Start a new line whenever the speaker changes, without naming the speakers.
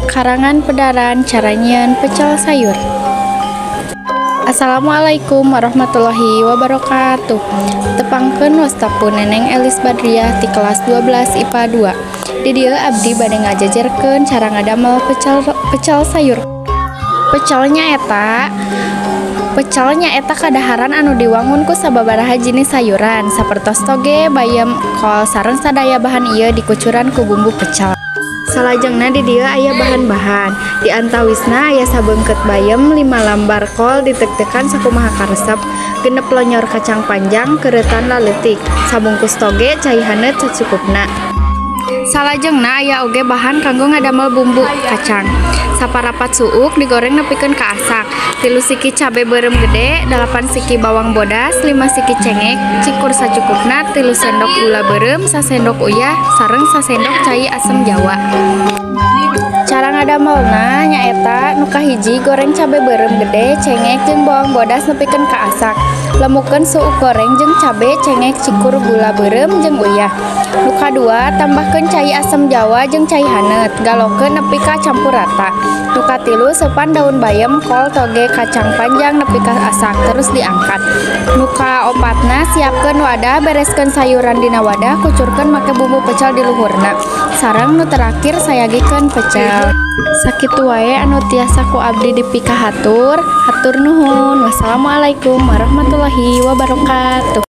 Karangan Pedaran Caranyian Pecel Sayur. Assalamualaikum warahmatullahi wabarakatuh. Tepangkeun wastapun Neneng Elis Badriah ti kelas 12 IPA 2. Di dieu abdi bade ngajajarkeun cara ngadamel pecel sayur. Pecelnya eta kadaharan anu diwangun ku sababaraha jenis sayuran sapertos toge, bayam, kol sareng sadaya bahan ieu dikucuran ku bumbu pecel. Salajengna di dieu aya bahan-bahan. Di antawisna aya sabeungkeut bayam, 5 lambar kol ditek-tekan sakumaha karesep, 6 lonyor kacang panjang keuretan laleutik, sabungkus toge cai haneut sacukupna. Salajengna aya oge bahan kanggo ngadamel bumbu kacang. Saparapat suuk digoreng nepikeun ka asak. 3 siki cabe beureum gede, 8 siki bawang bodas, 5 siki cengek, cikur sacukupna, 3 sendok gula beureum, 1 sendok uyah, sareng 1 sendok cai asam jawa. Cara ngadamelna nyaeta nu kahiji goreng cabe beureum gede, cengek jeung bawang bodas nepikeun ka asak. Lemukeun suuk goreng jeung cabe, cengek, cikur, gula beureum jeung uyah. Nu kadua tambahkeun cai asam jawa jeung cai haneut, galokeun nepi ka campur rata. Nu katilu seupan daun bayam, kol, toge, kacang panjang nepi ka asak terus diangkat. Nu kaopatna siapkeun wadah, bereskeun sayuran dina wadah, kucurkeun make bumbu pecel di luhurna. Sareng nu terakhir sayagikeun pecel. Sakitu wae anu tiasa ku abdi dipika hatur nuhun. Wassalamualaikum warahmatullahi wabarakatuh.